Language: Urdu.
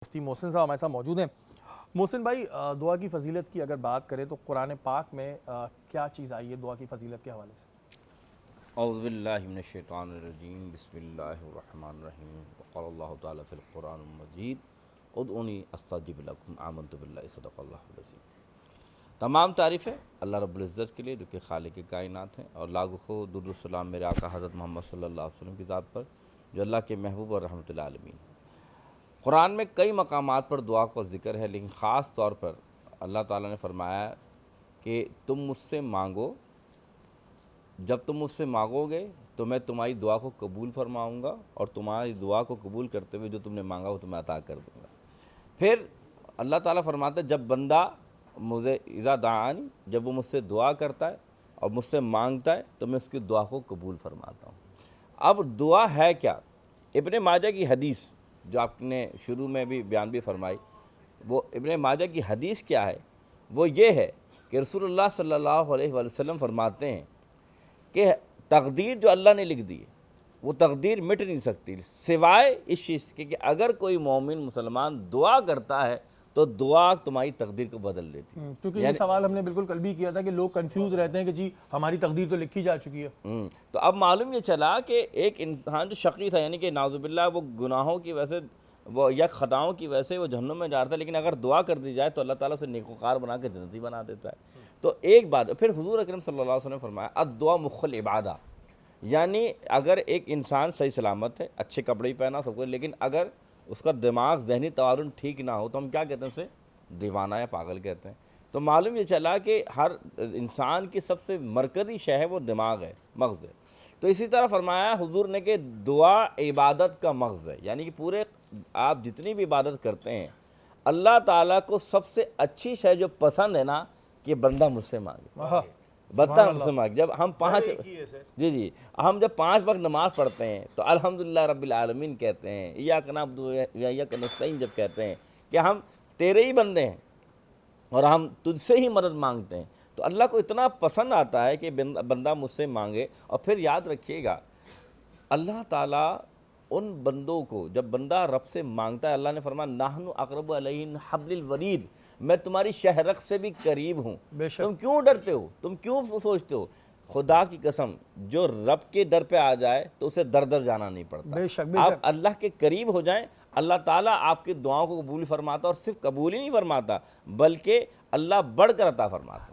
مفتی محسن صاحب ہمارے ساتھ موجود ہیں۔ محسن بھائی، دعا کی فضیلت کی اگر بات کریں تو قرآن پاک میں کیا چیز آئی ہے دعا کی فضیلت کے حوالے سے؟ اعوذ باللہ من الشیطان الرجیم، بسم اللہ الرحمن الرحیم، وقال اللہ تعالیٰ فی القرآن المجید ادعونی استجب لکم آمنت باللہ صدق اللہ العظیم۔ تمام تعریفیں اللہ رب العزت کے لیے جو کہ خالق کائنات ہیں، اور لاکھوں خود درود و سلام میرے آقا حضرت محمد صلی اللہ علیہ وسلم کی ذات پر جو اللہ کے محبوب اور رحمت العالمین ہیں۔ قرآن میں کئی مقامات پر دعا کا ذکر ہے، لیکن خاص طور پر اللہ تعالیٰ نے فرمایا کہ تم مجھ سے مانگو، جب تم مجھ سے مانگو گے تو میں تمہاری دعا کو قبول فرماؤں گا، اور تمہاری دعا کو قبول کرتے ہوئے جو تم نے مانگا وہ تمہیں عطا کر دوں گا۔ پھر اللہ تعالیٰ فرماتا ہے جب بندہ مجھے اذا دعانی، جب وہ مجھ سے دعا کرتا ہے اور مجھ سے مانگتا ہے تو میں اس کی دعا کو قبول فرماتا ہوں۔ اب دعا ہے کیا؟ ابن ماجہ کی حدیث جو آپ نے شروع میں بھی بیان بھی فرمائی، وہ ابن ماجہ کی حدیث کیا ہے؟ وہ یہ ہے کہ رسول اللہ صلی اللہ علیہ وسلم فرماتے ہیں کہ تقدیر جو اللہ نے لکھ دی ہے وہ تقدیر مٹ نہیں سکتی سوائے اس چیز کے کہ اگر کوئی مومن مسلمان دعا کرتا ہے تو دعا تمہاری تقدیر کو بدل دیتی ہے۔ کیونکہ یہ سوال ہم نے بالکل کل بھی کیا تھا کہ لوگ کنفیوز رہتے ہیں کہ جی ہماری تقدیر تو لکھی جا چکی ہے۔ تو اب معلوم یہ چلا کہ ایک انسان جو شقی تھا، یعنی کہ نعوذ باللہ وہ گناہوں کی وجہ سے وہ یا خطاؤں کی وجہ سے وہ جہنم میں جا رہا تھا، لیکن اگر دعا کر دی جائے تو اللہ تعالیٰ سے نیکوکار بنا کے جنتی بنا دیتا ہے۔ تو ایک بات پھر حضور اکرم صلی اللہ علیہ وسلم نے فرمایا الدعا مخ العبادہ، یعنی اگر ایک انسان صحیح سلامت ہے، اچھے کپڑے ہی پہنا سب کچھ، لیکن اگر اس کا دماغ ذہنی توازن ٹھیک نہ ہو تو ہم کیا کہتے ہیں؟ اسے دیوانہ یا پاگل کہتے ہیں۔ تو معلوم یہ چلا کہ ہر انسان کی سب سے مرکزی شے ہے وہ دماغ ہے، مغز ہے۔ تو اسی طرح فرمایا حضور نے کہ دعا عبادت کا مغز ہے، یعنی کہ پورے آپ جتنی بھی عبادت کرتے ہیں اللہ تعالیٰ کو سب سے اچھی شے جو پسند ہے نا کہ بندہ مجھ سے مانگے، بندہ مجھ سے مانگے۔ جب ہم ہم جب 5 وقت نماز پڑھتے ہیں تو الحمدللہ رب العالمین کہتے ہیں، ایاک نعبد و ایاک نستعین جب کہتے ہیں کہ ہم تیرے ہی بندے ہیں اور ہم تجھ سے ہی مدد مانگتے ہیں، تو اللہ کو اتنا پسند آتا ہے کہ بندہ مجھ سے مانگے۔ اور پھر یاد رکھیے گا اللہ تعالیٰ ان بندوں کو جب بندہ رب سے مانگتا ہے، اللہ نے فرمایا نحن اقرب الیہ من حبل الورید، میں تمہاری شہرک سے بھی قریب ہوں۔ تم کیوں ڈرتے ہو؟ تم کیوں سوچتے ہو؟ خدا کی قسم جو رب کے در پہ آ جائے تو اسے در در جانا نہیں پڑتا۔ آپ اللہ کے قریب ہو جائیں، اللہ تعالیٰ آپ کی دعاؤں کو قبول فرماتا، اور صرف قبول ہی نہیں فرماتا بلکہ اللہ بڑھ کر عطا فرماتا۔